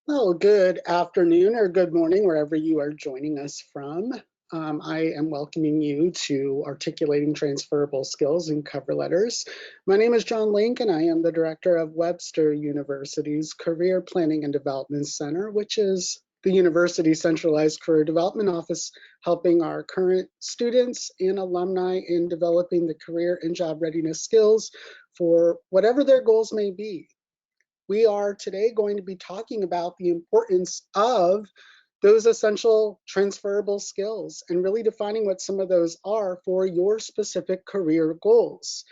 Well, good afternoon or good morning, wherever you are joining us from. I am welcoming you to Articulating Transferable Skills in Cover Letters. My name is John Link, and I am the director of Webster University's Career Planning and Development Center, which is the university's centralized career development office, helping our current students and alumni in developing the career and job readiness skills for whatever their goals may be. We are today going to be talking about the importance of those essential transferable skills and really defining what some of those are for your specific career goals.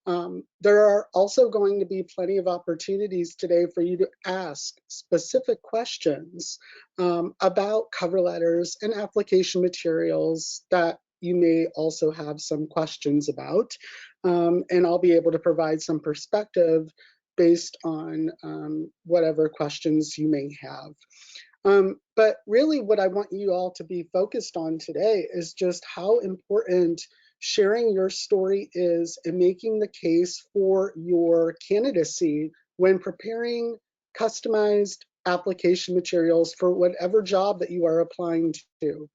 There are also going to be plenty of opportunities today for you to ask specific questions about cover letters and application materials that you may also have some questions about. And I'll be able to provide some perspective based on whatever questions you may have. But really what I want you all to be focused on today is just how important sharing your story is and making the case for your candidacy when preparing customized application materials for whatever job that you are applying to.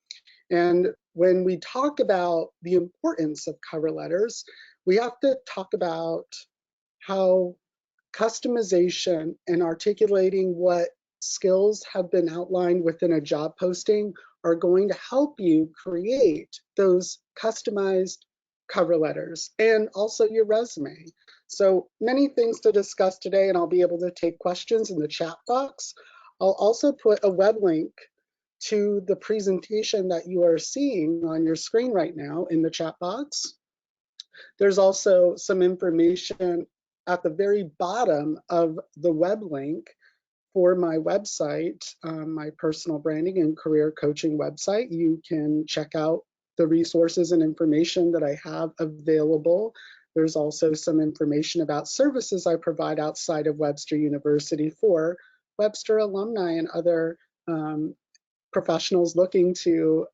And when we talk about the importance of cover letters, we have to talk about how customization and articulating what skills have been outlined within a job posting are going to help you create those customized cover letters and also your resume. So many things to discuss today, and I'll be able to take questions in the chat box. I'll also put a web link to the presentation that you are seeing on your screen right now in the chat box. There's also some information at the very bottom of the web link for my website, my personal branding and career coaching website. You can check out the resources and information that I have available. There's also some information about services I provide outside of Webster University for Webster alumni and other professionals looking to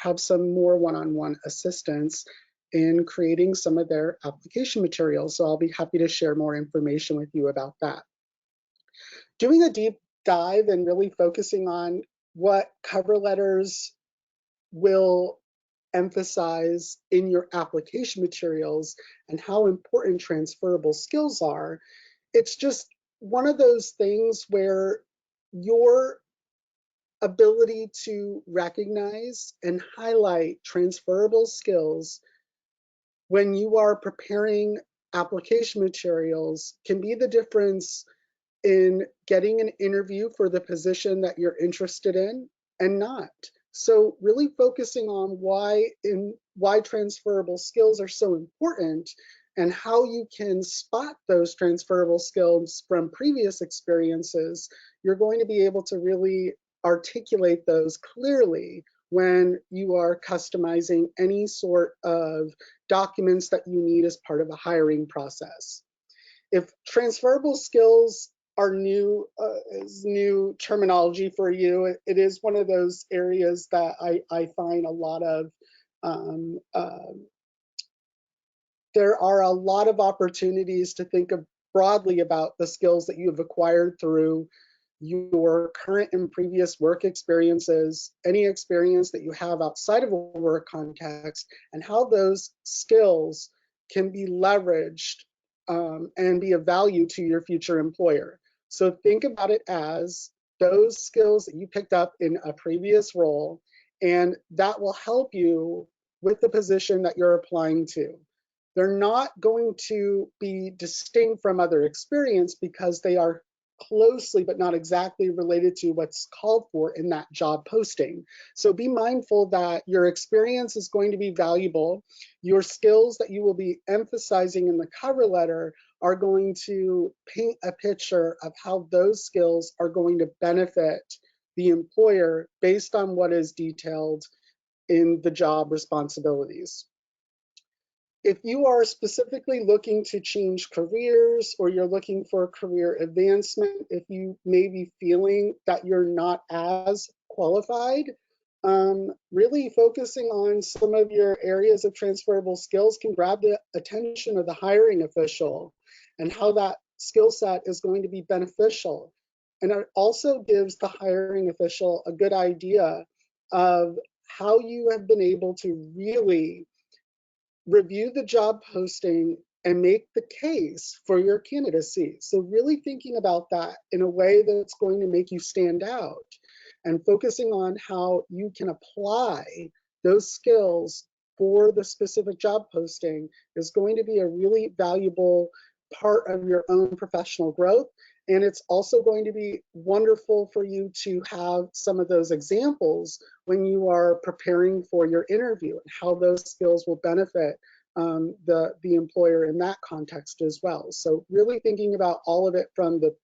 have some more one-on-one assistance in creating some of their application materials. So I'll be happy to share more information with you about that. Doing a deep dive and really focusing on what cover letters will emphasize in your application materials and how important transferable skills are, it's just one of those things where your ability to recognize and highlight transferable skills when you are preparing application materials can be the difference in getting an interview for the position that you're interested in and not. So really focusing on why transferable skills are so important and how you can spot those transferable skills from previous experiences, you're going to be able to really articulate those clearly when you are customizing any sort of documents that you need as part of a hiring process. If transferable skills are new terminology for you, it is one of those areas that I find a lot of, there are a lot of opportunities to think of broadly about the skills that you have acquired through your current and previous work experiences, any experience that you have outside of a work context, and how those skills can be leveraged and be of value to your future employer. So think about it as those skills that you picked up in a previous role, and that will help you with the position that you're applying to. They're not going to be distinct from other experience because they are closely but not exactly related to what's called for in that job posting. So be mindful that your experience is going to be valuable. Your skills that you will be emphasizing in the cover letter are going to paint a picture of how those skills are going to benefit the employer based on what is detailed in the job responsibilities. If you are specifically looking to change careers or you're looking for career advancement, if you may be feeling that you're not as qualified, really focusing on some of your areas of transferable skills can grab the attention of the hiring official and how that skill set is going to be beneficial. And it also gives the hiring official a good idea of how you have been able to really review the job posting and make the case for your candidacy. So really thinking about that in a way that's going to make you stand out and focusing on how you can apply those skills for the specific job posting is going to be a really valuable part of your own professional growth. And it's also going to be wonderful for you to have some of those examples when you are preparing for your interview and how those skills will benefit the employer in that context as well. So really thinking about all of it from the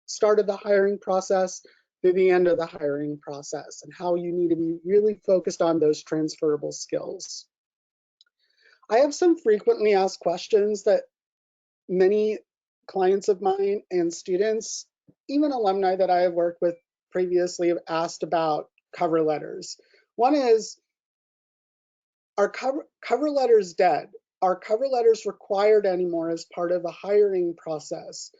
start of the hiring process to the end of the hiring process and how you need to be really focused on those transferable skills. I have some frequently asked questions that many clients of mine and students, even alumni that I have worked with previously, have asked about cover letters. One is, are cover letters dead? Are cover letters required anymore as part of the hiring process?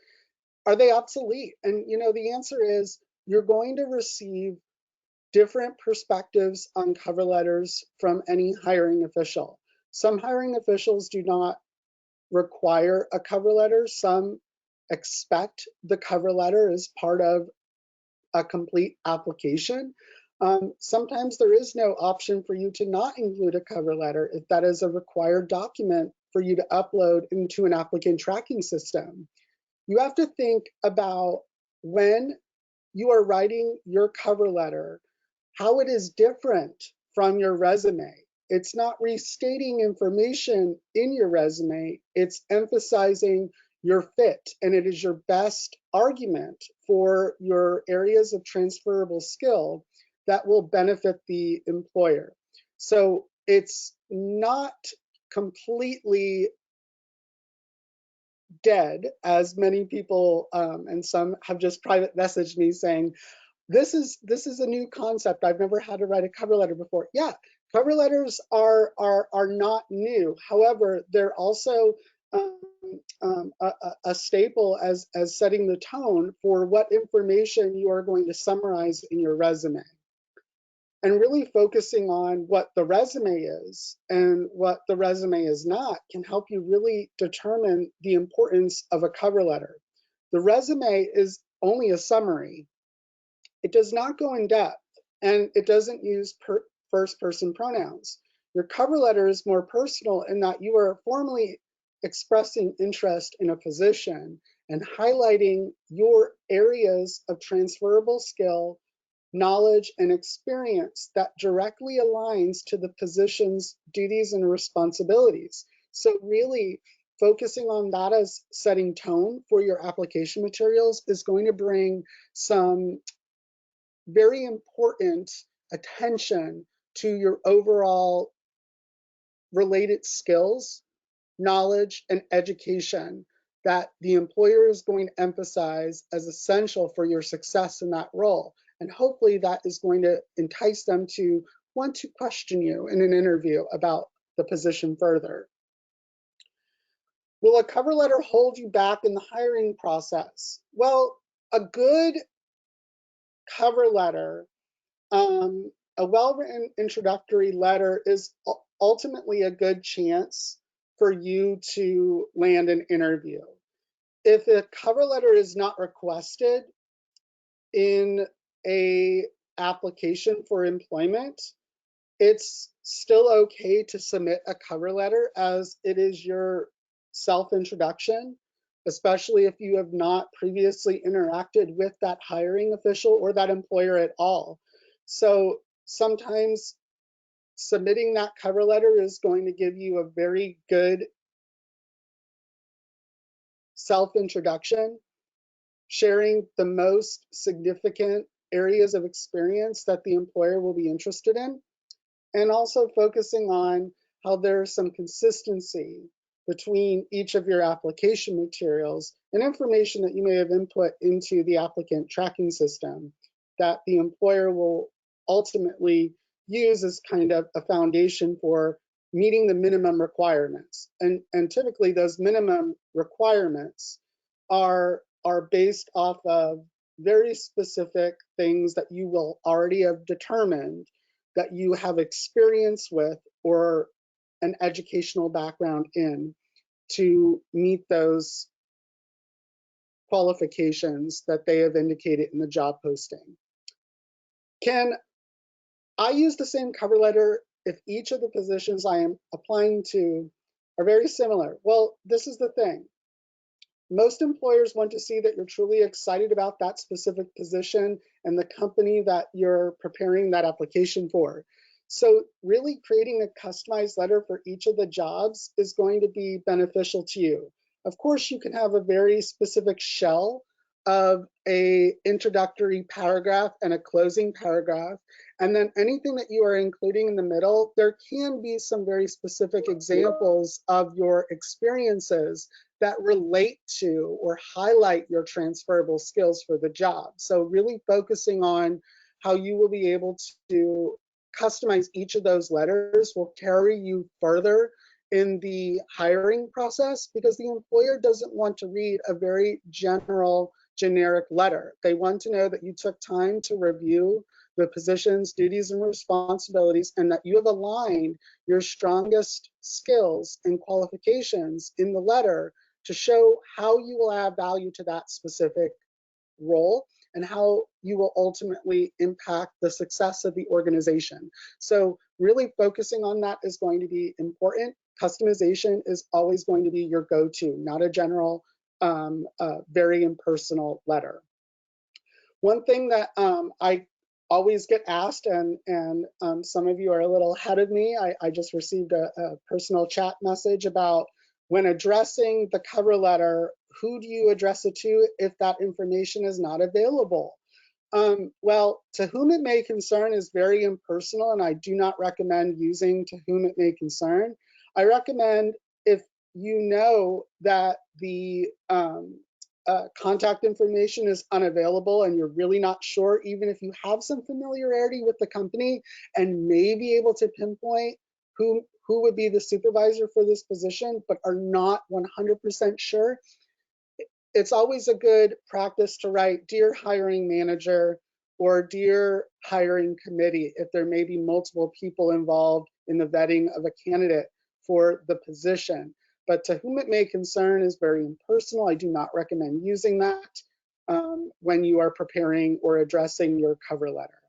Are they obsolete? And the answer is you're going to receive different perspectives on cover letters from any hiring official. Some hiring officials do not require a cover letter. Some expect the cover letter as part of a complete application. Sometimes there is no option for you to not include a cover letter if that is a required document for you to upload into an applicant tracking system. You have to think about when you are writing your cover letter, how it is different from your resume. It's not restating information in your resume, it's emphasizing your fit, and it is your best argument for your areas of transferable skill that will benefit the employer. So it's not completely dead, as many people and some have just private messaged me saying, this is a new concept. I've never had to write a cover letter before. Yeah, cover letters are not new. However, they're also a staple as setting the tone for what information you are going to summarize in your resume. And really focusing on what the resume is and what the resume is not can help you really determine the importance of a cover letter. The resume is only a summary. It does not go in depth, and it doesn't use first-person pronouns. Your cover letter is more personal in that you are formally expressing interest in a position and highlighting your areas of transferable skill, knowledge, and experience that directly aligns to the position's duties and responsibilities. So really focusing on that as setting tone for your application materials is going to bring some very important attention to your overall related skills, knowledge, and education that the employer is going to emphasize as essential for your success in that role. And hopefully that is going to entice them to want to question you in an interview about the position further. Will a cover letter hold you back in the hiring process? Well, a good cover letter, a well-written introductory letter is ultimately a good chance for you to land an interview. If a cover letter is not requested in a application for employment, it's still okay to submit a cover letter as it is your self-introduction, especially if you have not previously interacted with that hiring official or that employer at all. So sometimes submitting that cover letter is going to give you a very good self-introduction, sharing the most significant areas of experience that the employer will be interested in, and also focusing on how there's some consistency between each of your application materials and information that you may have input into the applicant tracking system that the employer will ultimately use as kind of a foundation for meeting the minimum requirements. And typically those minimum requirements are based off of very specific things that you will already have determined that you have experience with or an educational background in to meet those qualifications that they have indicated in the job posting. Can I use the same cover letter if each of the positions I am applying to are very similar? Well, this is the thing. Most employers want to see that you're truly excited about that specific position and the company that you're preparing that application for. So really creating a customized letter for each of the jobs is going to be beneficial to you. Of course, you can have a very specific shell of a introductory paragraph and a closing paragraph. And then anything that you are including in the middle, there can be some very specific examples of your experiences that relate to or highlight your transferable skills for the job. So really focusing on how you will be able to customize each of those letters will carry you further in the hiring process, because the employer doesn't want to read a very generic letter. They want to know that you took time to review the position's duties and responsibilities, and that you have aligned your strongest skills and qualifications in the letter to show how you will add value to that specific role and how you will ultimately impact the success of the organization. So really focusing on that is going to be important. Customization is always going to be your go-to, not a general, very impersonal letter. One thing that I always get asked, and some of you are a little ahead of me, I just received a personal chat message about when addressing the cover letter, who do you address it to if that information is not available? Well, to whom it may concern is very impersonal, and I do not recommend using to whom it may concern. I recommend, if you know that the contact information is unavailable and you're really not sure, even if you have some familiarity with the company and may be able to pinpoint who would be the supervisor for this position, but are not 100% sure, it's always a good practice to write, "Dear hiring manager," or "Dear hiring committee," if there may be multiple people involved in the vetting of a candidate for the position. But "to whom it may concern" is very impersonal. I do not recommend using that when you are preparing or addressing your cover letter.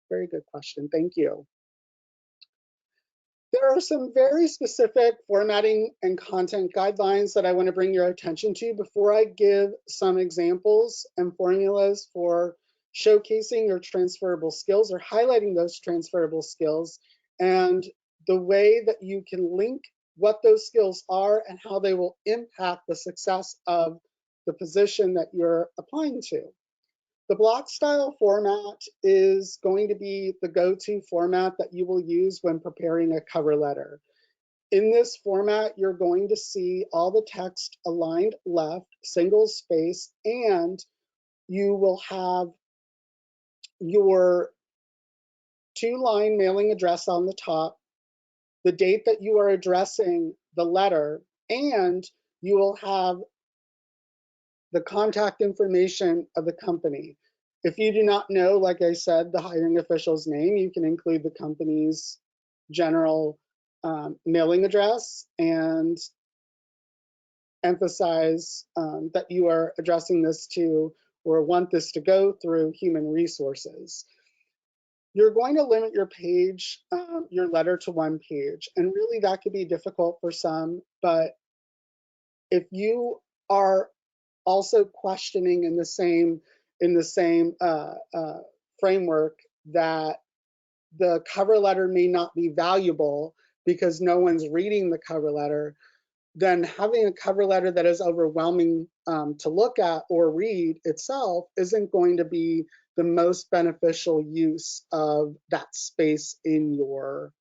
Very good question. Thank you. There are some very specific formatting and content guidelines that I want to bring your attention to before I give some examples and formulas for showcasing your transferable skills or highlighting those transferable skills, and the way that you can link what those skills are and how they will impact the success of the position that you're applying to. The block style format is going to be the go-to format that you will use when preparing a cover letter. In this format, you're going to see all the text aligned left, single space, and you will have your 2-line mailing address on the top, the date that you are addressing the letter, and you will have the contact information of the company. If you do not know, like I said, the hiring official's name, you can include the company's general mailing address and emphasize that you are addressing this to or want this to go through human resources. You're going to limit your page, your letter to 1 page, and really that could be difficult for some, but if you are also questioning in the same framework that the cover letter may not be valuable because no one's reading the cover letter, then having a cover letter that is overwhelming to look at or read itself isn't going to be the most beneficial use of that space in your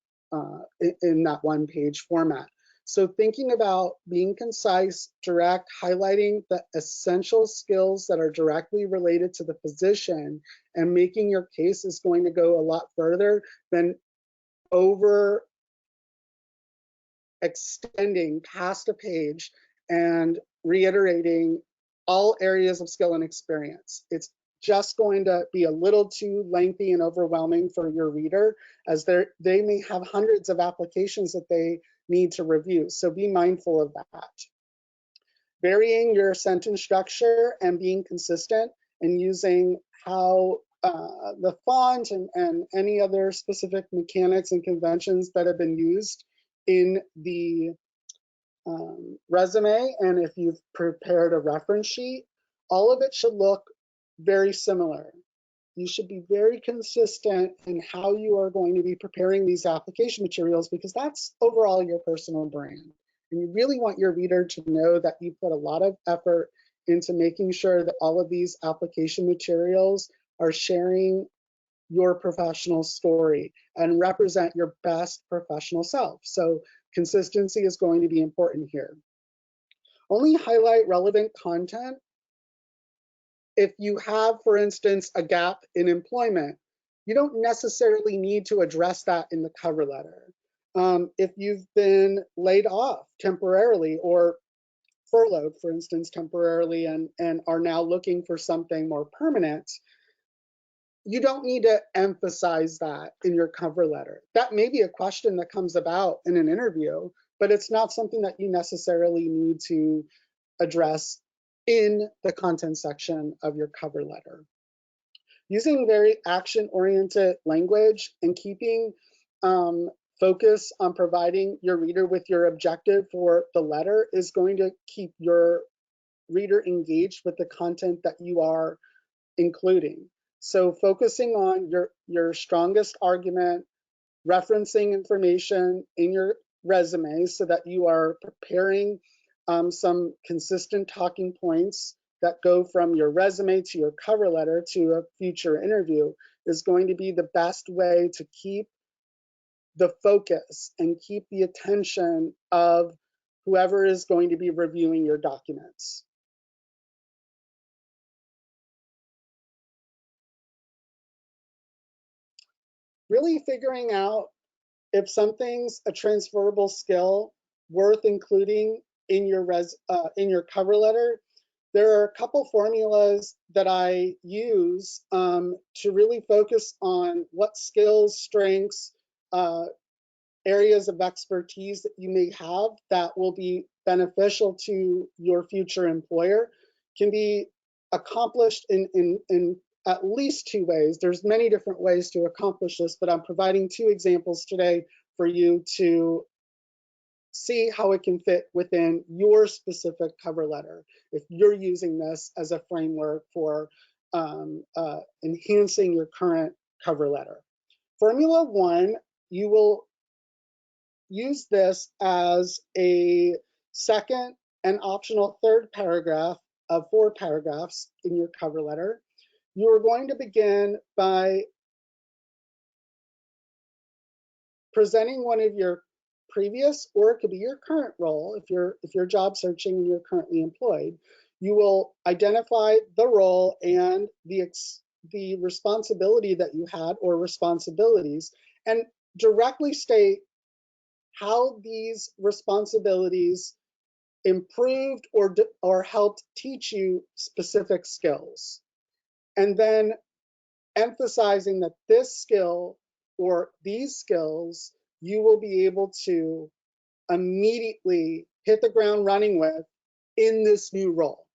in that 1-page format. So thinking about being concise, direct, highlighting the essential skills that are directly related to the position and making your case is going to go a lot further than over extending past a page and reiterating all areas of skill and experience. It's just going to be a little too lengthy and overwhelming for your reader, as they may have hundreds of applications that they need to review. So be mindful of that. Varying your sentence structure and being consistent and using how the font and any other specific mechanics and conventions that have been used in the resume, and if you've prepared a reference sheet, all of it should look very similar. You should be very consistent in how you are going to be preparing these application materials, because that's overall your personal brand. And you really want your reader to know that you put a lot of effort into making sure that all of these application materials are sharing your professional story and represent your best professional self. So consistency is going to be important here. Only highlight relevant content if you have, for instance, a gap in employment. You don't necessarily need to address that in the cover letter. If you've been laid off temporarily or furloughed, for instance, temporarily, and are now looking for something more permanent, you don't need to emphasize that in your cover letter. That may be a question that comes about in an interview, but it's not something that you necessarily need to address in the content section of your cover letter. Using very action-oriented language and keeping focus on providing your reader with your objective for the letter is going to keep your reader engaged with the content that you are including. So focusing on your strongest argument, referencing information in your resume so that you are preparing some consistent talking points that go from your resume to your cover letter to a future interview is going to be the best way to keep the focus and keep the attention of whoever is going to be reviewing your documents. Really figuring out if something's a transferable skill worth including in your cover letter. There are a couple formulas that I use to really focus on what skills, strengths, areas of expertise that you may have that will be beneficial to your future employer. Can be accomplished in at least two ways. There's many different ways to accomplish this, but I'm providing two examples today for you to see how it can fit within your specific cover letter if you're using this as a framework for enhancing your current cover letter. Formula 1, you will use this as a second and optional third paragraph of 4 paragraphs in your cover letter. You are going to begin by presenting one of your previous, or it could be your current role if you're job searching and you're currently employed. You will identify the role and the responsibility that you had or responsibilities, and directly state how these responsibilities improved or helped teach you specific skills. And then emphasizing that this skill or these skills you will be able to immediately hit the ground running with in this new role.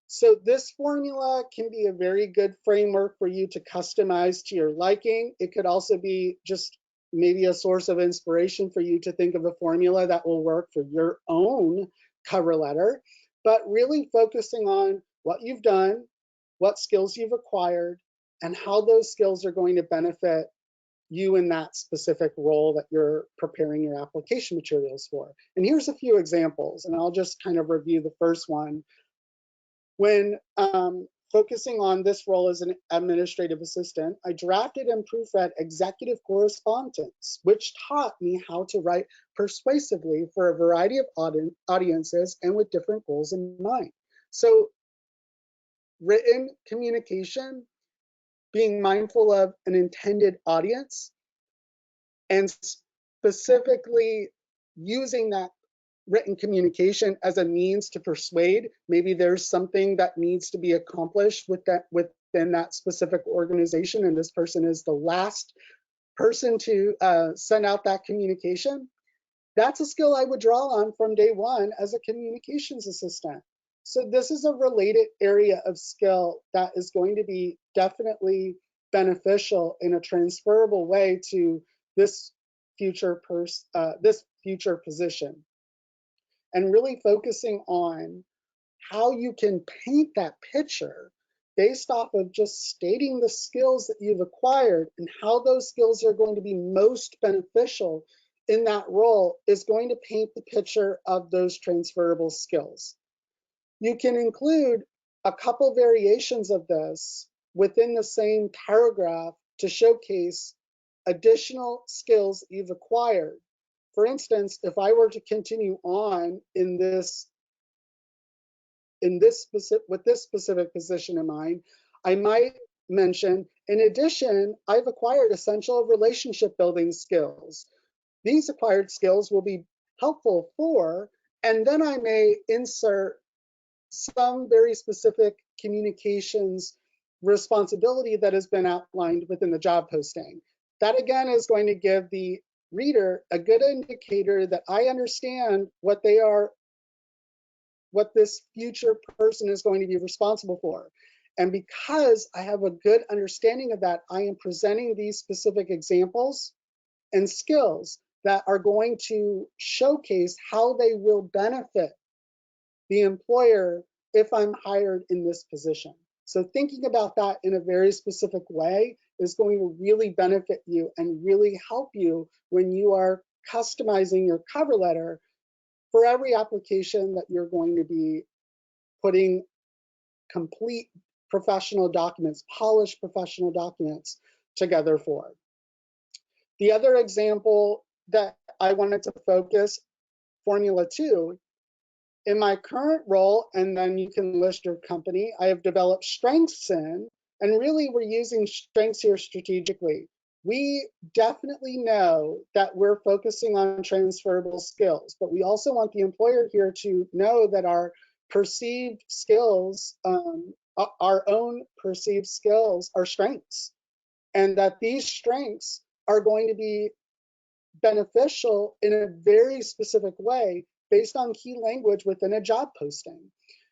So this formula can be a very good framework for you to customize to your liking. It could also be just maybe a source of inspiration for you to think of a formula that will work for your own cover letter, but really focusing on what you've done, what skills you've acquired, and how those skills are going to benefit you in that specific role that you're preparing your application materials for. And here's a few examples, and I'll just kind of review the first one. When focusing on this role as an administrative assistant, I drafted and proofread executive correspondence, which taught me how to write persuasively for a variety of audiences and with different goals in mind. So written communication, being mindful of an intended audience, and specifically using that written communication as a means to persuade. Maybe there's something that needs to be accomplished with within that specific organization, and this person is the last person to send out that communication, that's a skill I would draw on from day one as a communications assistant. So this is a related area of skill that is going to be definitely beneficial in a transferable way to this future position, and really focusing on how you can paint that picture based off of just stating the skills that you've acquired and how those skills are going to be most beneficial in that role is going to paint the picture of those transferable skills. You can include a couple variations of this within the same paragraph to showcase additional skills you've acquired. For instance, if I were to continue on with this specific position in mind, I might mention, in addition, I've acquired essential relationship building skills. These acquired skills will be helpful for, and then I may insert some very specific communications responsibility that has been outlined within the job posting. That again is going to give the reader a good indicator that I understand what this future person is going to be responsible for. And because I have a good understanding of that, I am presenting these specific examples and skills that are going to showcase how they will benefit the employer if I'm hired in this position. So thinking about that in a very specific way is going to really benefit you and really help you when you are customizing your cover letter for every application that you're going to be putting complete professional documents, polished professional documents together for. The other example that I wanted to focus, Formula 2, in my current role, and then you can list your company, I have developed strengths in, and really we're using strengths here strategically. We definitely know that we're focusing on transferable skills, but we also want the employer here to know that our perceived skills, our own perceived skills are strengths, and that these strengths are going to be beneficial in a very specific way based on key language within a job posting.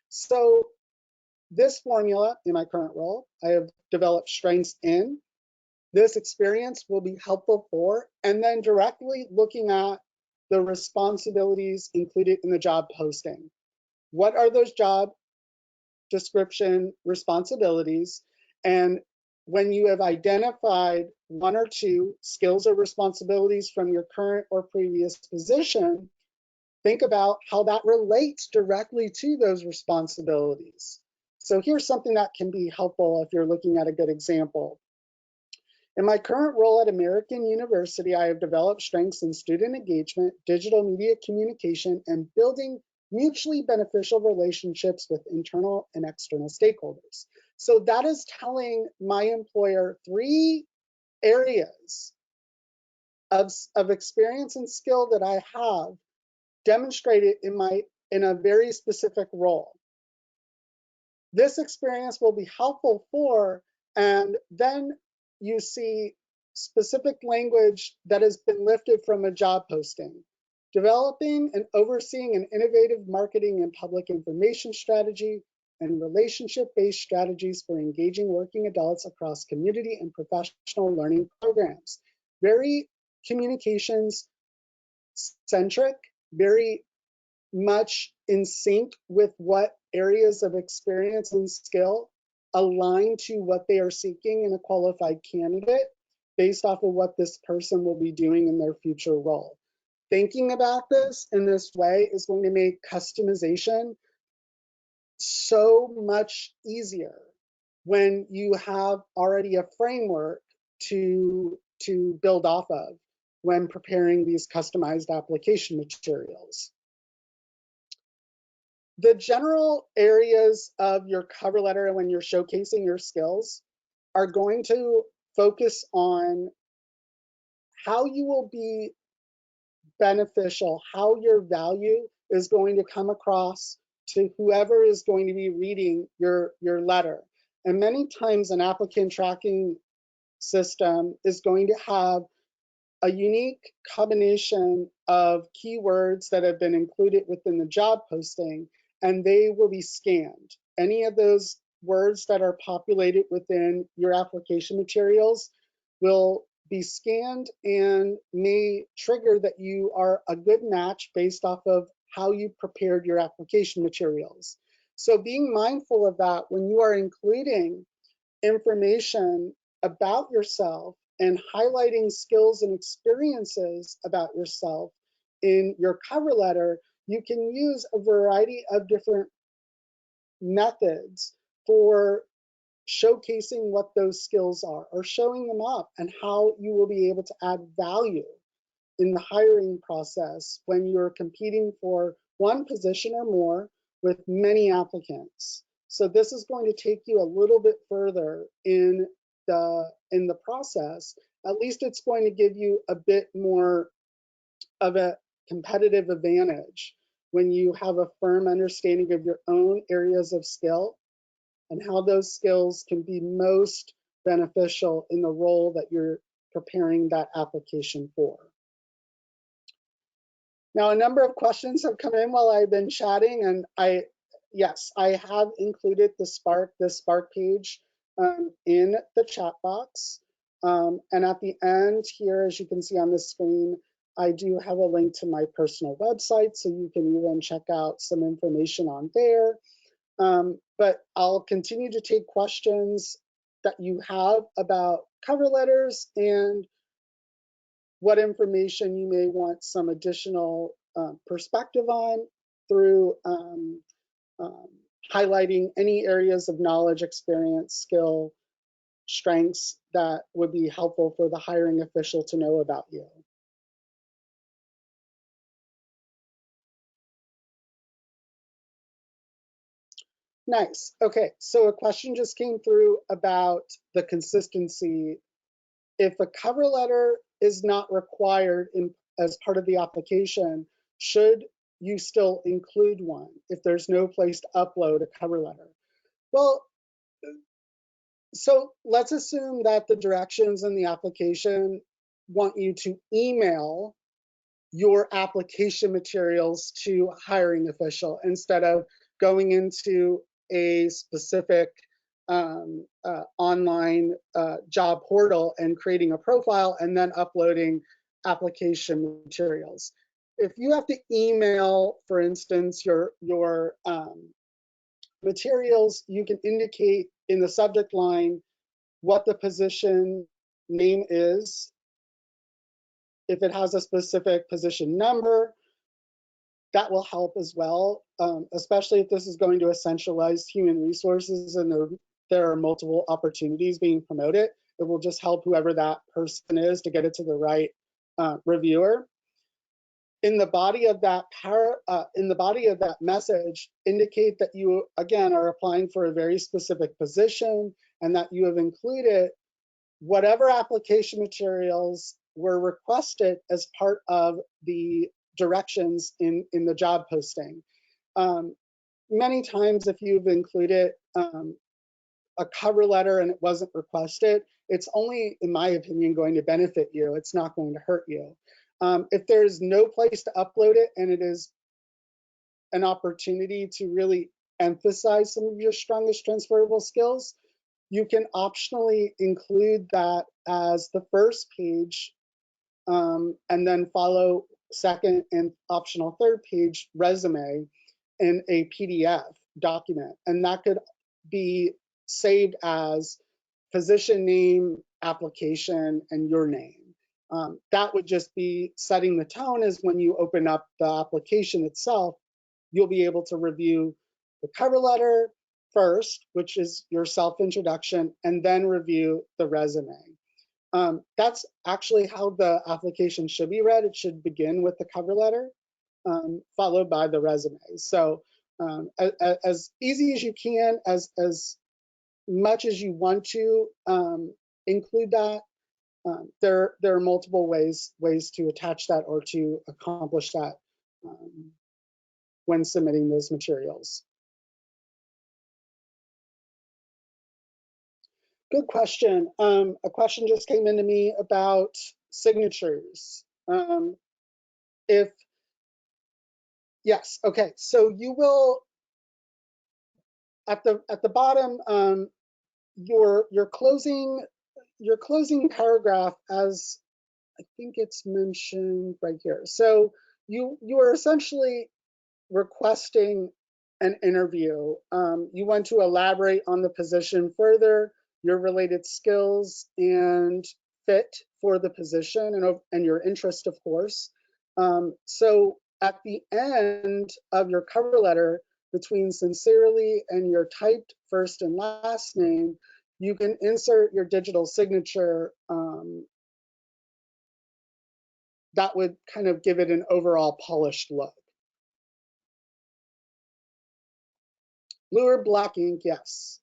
So this formula in my current role, I have developed strengths in. This experience will be helpful for, and then directly looking at the responsibilities included in the job posting. What are those job description responsibilities? And when you have identified one or two skills or responsibilities from your current or previous position, think about how that relates directly to those responsibilities. So here's something that can be helpful if you're looking at a good example. In my current role at American University, I have developed strengths in student engagement, digital media communication, and building mutually beneficial relationships with internal and external stakeholders. So that is telling my employer 3 areas of experience and skill that I have demonstrated in a very specific role. This experience will be helpful for, and then you see specific language that has been lifted from a job posting. Developing and overseeing an innovative marketing and public information strategy and relationship-based strategies for engaging working adults across community and professional learning programs. Very communications centric, very much in sync with what areas of experience and skill align to what they are seeking in a qualified candidate based off of what this person will be doing in their future role. Thinking about this in this way is going to make customization so much easier when you have already a framework to build off of when preparing these customized application materials. The general areas of your cover letter when you're showcasing your skills are going to focus on how you will be beneficial, how your value is going to come across to whoever is going to be reading your letter. And many times an applicant tracking system is going to have a unique combination of keywords that have been included within the job posting, and they will be scanned. Any of those words that are populated within your application materials will be scanned and may trigger that you are a good match based off of how you prepared your application materials. So being mindful of that when you are including information about yourself and highlighting skills and experiences about yourself in your cover letter, you can use a variety of different methods for showcasing what those skills are or showing them up and how you will be able to add value in the hiring process when you're competing for one position or more with many applicants. So this is going to take you a little bit further in the process. At least it's going to give you a bit more of a competitive advantage when you have a firm understanding of your own areas of skill and how those skills can be most beneficial in the role that you're preparing that application for. Now, a number of questions have come in while I've been chatting, and yes, I have included the Spark page in the chat box. And at the end here, as you can see on the screen, I do have a link to my personal website, so you can even check out some information on there. But I'll continue to take questions that you have about cover letters and what information you may want some additional perspective on through highlighting any areas of knowledge, experience, skill, strengths that would be helpful for the hiring official to know about you. Nice. Okay, so a question just came through about the consistency. If a cover letter is not required as part of the application, should you still include one if there's no place to upload a cover letter? Well, so let's assume that the directions in the application want you to email your application materials to a hiring official instead of going into a specific online job portal and creating a profile and then uploading application materials. If you have to email, for instance, your materials, you can indicate in the subject line what the position name is. If it has a specific position number, that will help as well, especially if this is going to a centralized human resources and there are multiple opportunities being promoted. It will just help whoever that person is to get it to the right reviewer. In the body of that message, indicate that you again are applying for a very specific position and that you have included whatever application materials were requested as part of the directions in the job posting. Many times if you've included a cover letter and it wasn't requested, it's only, in my opinion, going to benefit you. It's not going to hurt you. If there's no place to upload it and it is an opportunity to really emphasize some of your strongest transferable skills, you can optionally include that as the first page and then follow second and optional third page resume in a PDF document. And that could be saved as position name, application, and your name. That would just be setting the tone as when you open up the application itself, you'll be able to review the cover letter first, which is your self-introduction, and then review the resume. That's actually how the application should be read. It should begin with the cover letter, followed by the resume. So as easy as you can, as much as you want to include that, there are multiple ways to attach that or to accomplish that when submitting those materials. Good question. A question just came into me about signatures. If yes, okay. So you will at the bottom, your closing paragraph, as I think it's mentioned right here. So you are essentially requesting an interview. You want to elaborate on the position further, your related skills and fit for the position, and your interest, of course. So at the end of your cover letter, between sincerely and your typed first and last name, you can insert your digital signature. That would kind of give it an overall polished look. Blue or black ink, yes.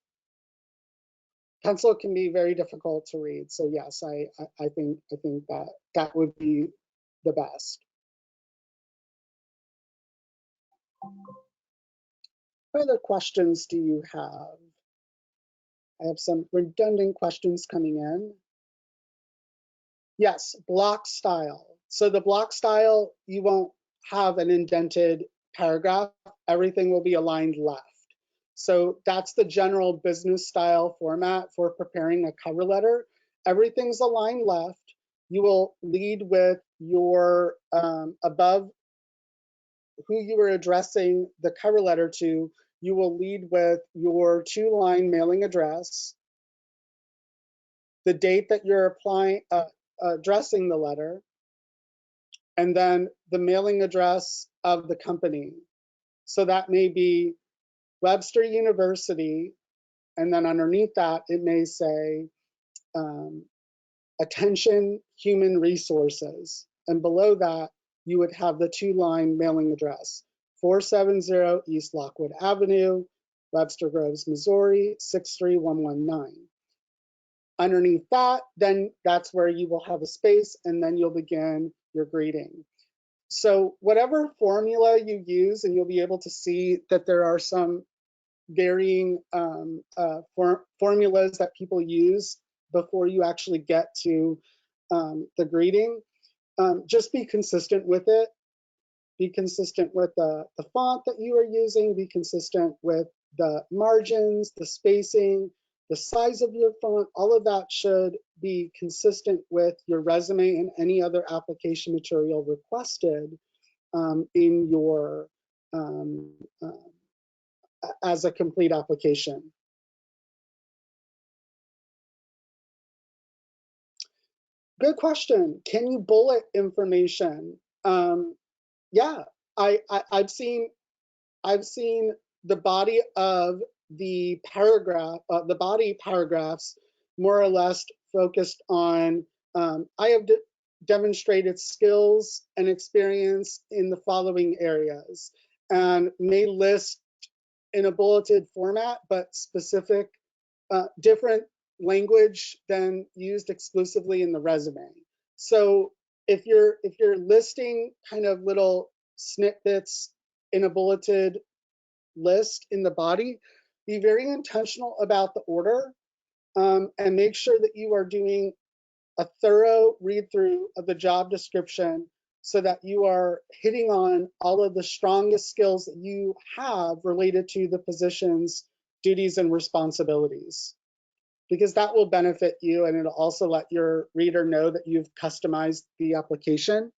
Pencil can be very difficult to read, so yes, I think that would be the best. What other questions do you have? I have some redundant questions coming in. Yes, block style. So the block style, you won't have an indented paragraph. Everything will be aligned left. So that's the general business style format for preparing a cover letter. Everything's aligned left. You will lead with your above who you are addressing the cover letter to. You will lead with your 2-line mailing address, the date that you're addressing the letter, and then the mailing address of the company. So that may be Webster University, and then underneath that, it may say, attention human resources. And below that, you would have the 2-line mailing address, 470 East Lockwood Avenue, Webster Groves, Missouri, 63119. Underneath that, then that's where you will have a space, and then you'll begin your greeting. So whatever formula you use, and you'll be able to see that there are some varying formulas that people use before you actually get to the greeting. Just be consistent with it. Be consistent with the font that you are using. Be consistent with the margins, the spacing, the size of your font. All of that should be consistent with your resume and any other application material requested in your as a complete application. Good question. Can you bullet information? Yeah, I've seen the body of the paragraph, the body paragraphs, more or less focused on. I have demonstrated skills and experience in the following areas, and may list in a bulleted format, but specific, different language than used exclusively in the resume. So if you're listing kind of little snippets in a bulleted list in the body, be very intentional about the order, and make sure that you are doing a thorough read through of the job description so that you are hitting on all of the strongest skills that you have related to the position's duties and responsibilities, because that will benefit you, and it'll also let your reader know that you've customized the application,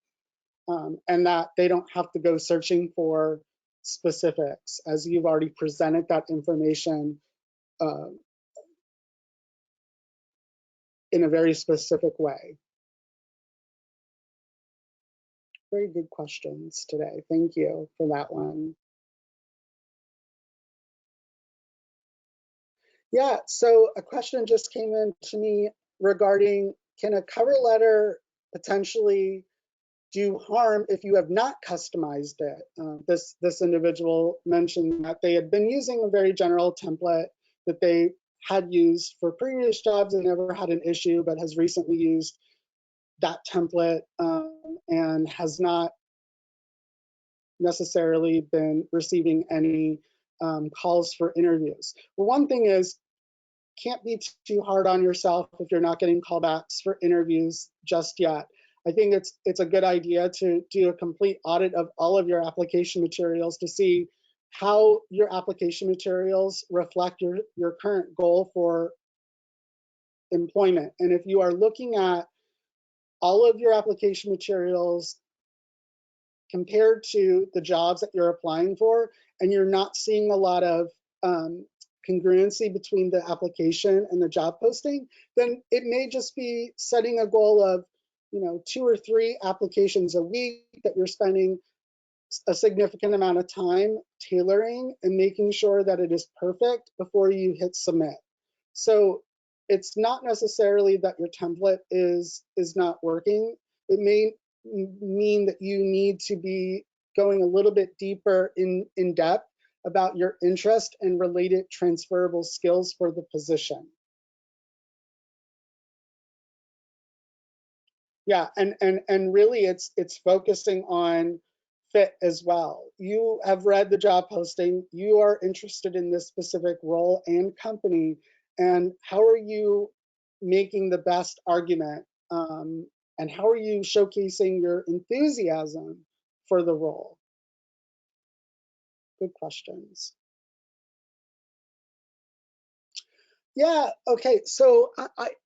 and that they don't have to go searching for specifics, as you've already presented that information in a very specific way. Very good questions today. Thank you for that one. Yeah, so a question just came in to me regarding, can a cover letter potentially do harm if you have not customized it? This individual mentioned that they had been using a very general template that they had used for previous jobs and never had an issue, but has recently used that template and has not necessarily been receiving any calls for interviews. Well, one thing is, can't be too hard on yourself if you're not getting callbacks for interviews just yet. I think it's a good idea to do a complete audit of all of your application materials to see how your application materials reflect your current goal for employment. And if you are looking at all of your application materials compared to the jobs that you're applying for, and you're not seeing a lot of congruency between the application and the job posting, then it may just be setting a goal of 2 or 3 applications a week that you're spending a significant amount of time tailoring and making sure that it is perfect before you hit submit. So it's not necessarily that your template is not working. It may mean that you need to be going a little bit deeper in depth about your interest and related transferable skills for the position. Yeah, and really it's focusing on fit as well. You have read the job posting, you are interested in this specific role and company, and how are you making the best argument, and how are you showcasing your enthusiasm for the role? Good questions. Yeah, okay, so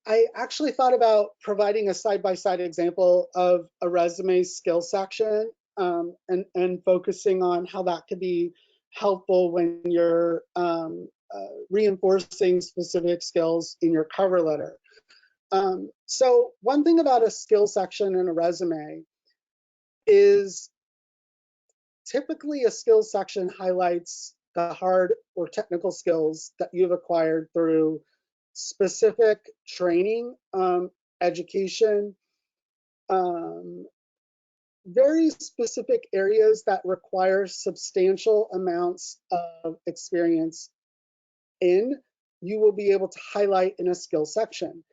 I actually thought about providing a side-by-side example of a resume skill section, and focusing on how that could be helpful when you're reinforcing specific skills in your cover letter. So one thing about a skill section in a resume is typically a skills section highlights the hard or technical skills that you've acquired through specific training, education, very specific areas that require substantial amounts of experience in, you will be able to highlight in a skill section.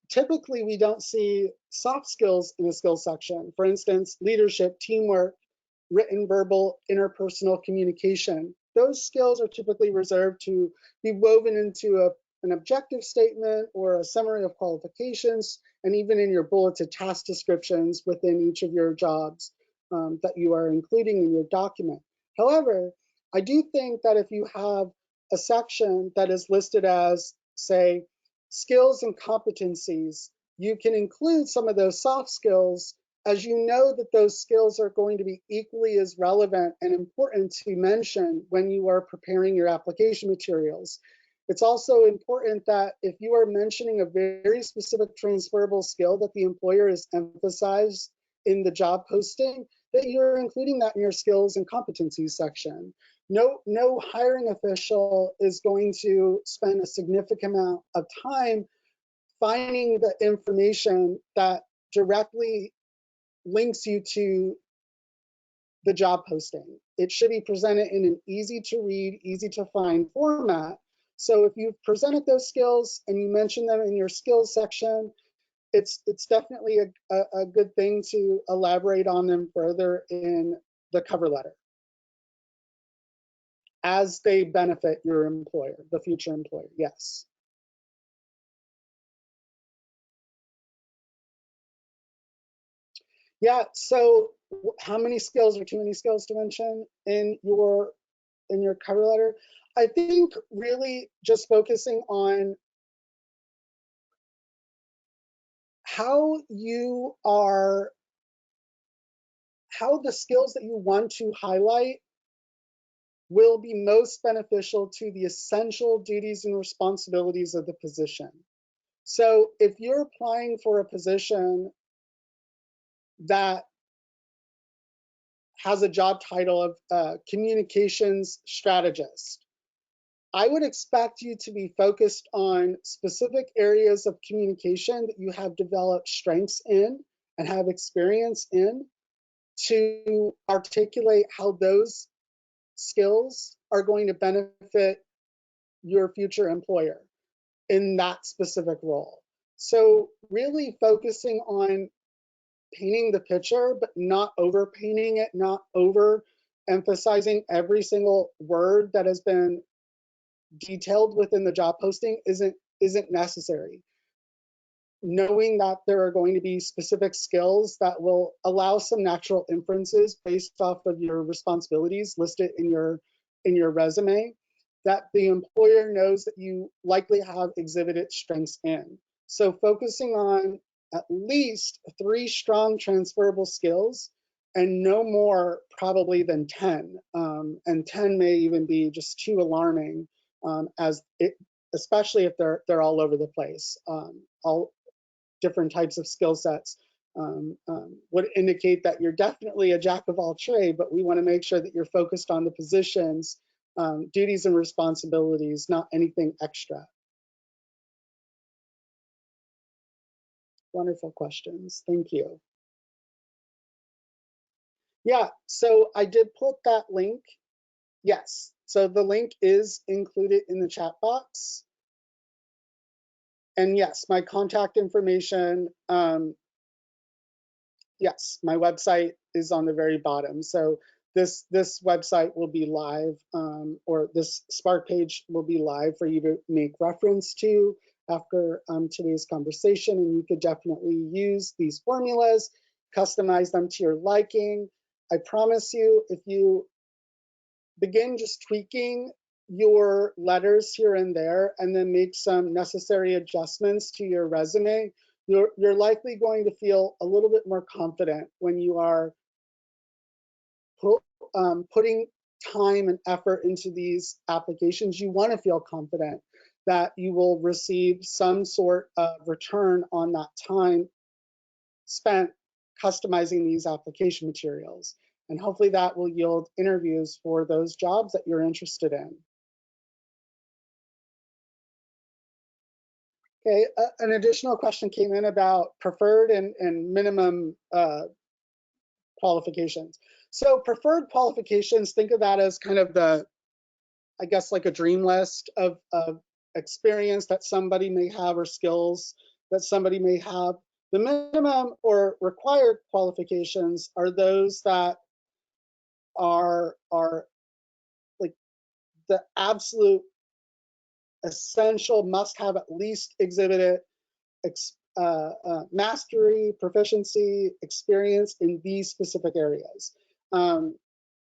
Typically, we don't see soft skills in a skill section. For instance, leadership, teamwork, written, verbal, interpersonal communication. Those skills are typically reserved to be woven into an objective statement or a summary of qualifications, and even in your bulleted task descriptions within each of your jobs that you are including in your document. However, I do think that if you have a section that is listed as, say, skills and competencies, you can include some of those soft skills, as you know that those skills are going to be equally as relevant and important to mention when you are preparing your application materials. It's also important that if you are mentioning a very specific transferable skill that the employer has emphasized in the job posting, that you're including that in your skills and competencies section. No hiring official is going to spend a significant amount of time finding the information that directly links you to the job posting. It should be presented in an easy to read, easy to find format. So if you've presented those skills and you mention them in your skills section, it's definitely a good thing to elaborate on them further in the cover letter as they benefit your employer, the future employer. Yes. Yeah, so how many skills or too many skills to mention in your cover letter? I think really just focusing on how the skills that you want to highlight will be most beneficial to the essential duties and responsibilities of the position. So if you're applying for a position that has a job title of communications strategist, I would expect you to be focused on specific areas of communication that you have developed strengths in and have experience in, to articulate how those skills are going to benefit your future employer in that specific role. So really focusing on painting the picture, but not over painting it, not over emphasizing every single word that has been detailed within the job posting isn't isn't necessary. Knowing that there are going to be specific skills that will allow some natural inferences based off of your responsibilities listed in your resume, that the employer knows that you likely have exhibited strengths in. So focusing on at least 3 strong transferable skills and no more probably than 10. And 10 may even be just too alarming, especially if they're all over the place. All different types of skill sets would indicate that you're definitely a jack of all trades, but we want to make sure that you're focused on the positions, duties and responsibilities, not anything extra. Wonderful questions. Thank you. Yeah, so I did put that link. Yes, so the link is included in the chat box. And yes, my contact information, yes, my website is on the very bottom. So this website will be live, or this Spark page will be live for you to make reference to after today's conversation. And you could definitely use these formulas, customize them to your liking. I promise you, if you begin just tweaking your letters here and there and then make some necessary adjustments to your resume, you're likely going to feel a little bit more confident when you are putting time and effort into these applications. You want to feel confident that you will receive some sort of return on that time spent customizing these application materials. And hopefully that will yield interviews for those jobs that you're interested in. Okay, an additional question came in about preferred and minimum qualifications. So preferred qualifications, think of that as kind of the, I guess, like a dream list of experience that somebody may have or skills that somebody may have. The minimum or required qualifications are those that are like the absolute essential must have at least exhibited mastery, proficiency, experience in these specific areas.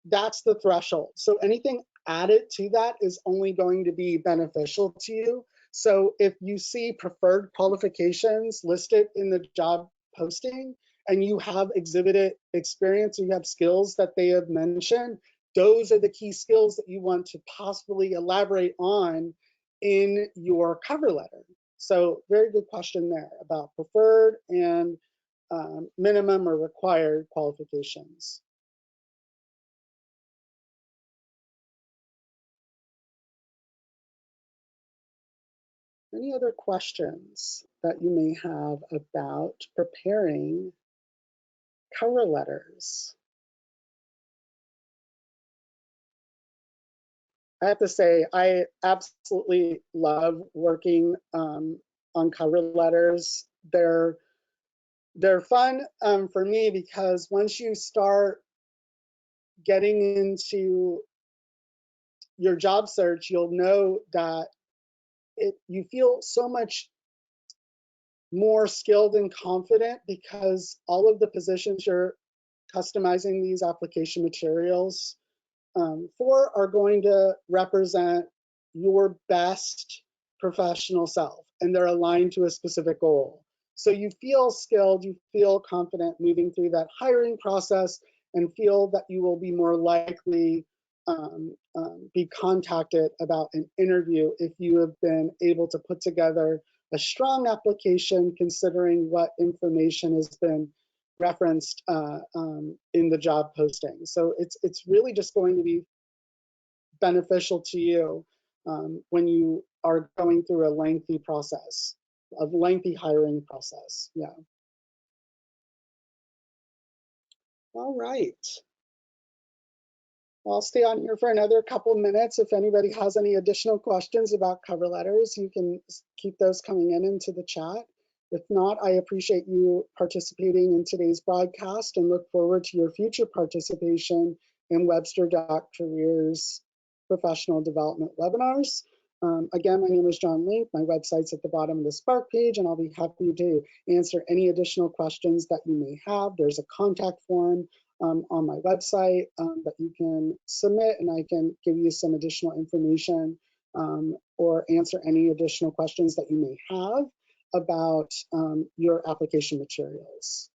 That's the threshold. So anything added to that is only going to be beneficial to you. So if you see preferred qualifications listed in the job posting and you have exhibited experience, you have skills that they have mentioned, those are the key skills that you want to possibly elaborate on in your cover letter. So very good question there about preferred and minimum or required qualifications. Any other questions that you may have about preparing cover letters? I have to say, I absolutely love working on cover letters. They're fun for me because once you start getting into your job search, you'll know that you feel so much more skilled and confident because all of the positions you're customizing these application materials for are going to represent your best professional self, and they're aligned to a specific goal. So you feel skilled, you feel confident moving through that hiring process and feel that you will be more likely be contacted about an interview if you have been able to put together a strong application considering what information has been referenced in the job posting. So it's really just going to be beneficial to you when you are going through a lengthy process, a lengthy hiring process. Yeah. All right. I'll stay on here for another couple minutes. If anybody has any additional questions about cover letters, you can keep those coming in into the chat. If not, I appreciate you participating in today's broadcast and look forward to your future participation in Webster.Careers professional development webinars. Again, my name is John Link. My website's at the bottom of the Spark page, and I'll be happy to answer any additional questions that you may have. There's a contact form on my website that you can submit, and I can give you some additional information or answer any additional questions that you may have about your application materials.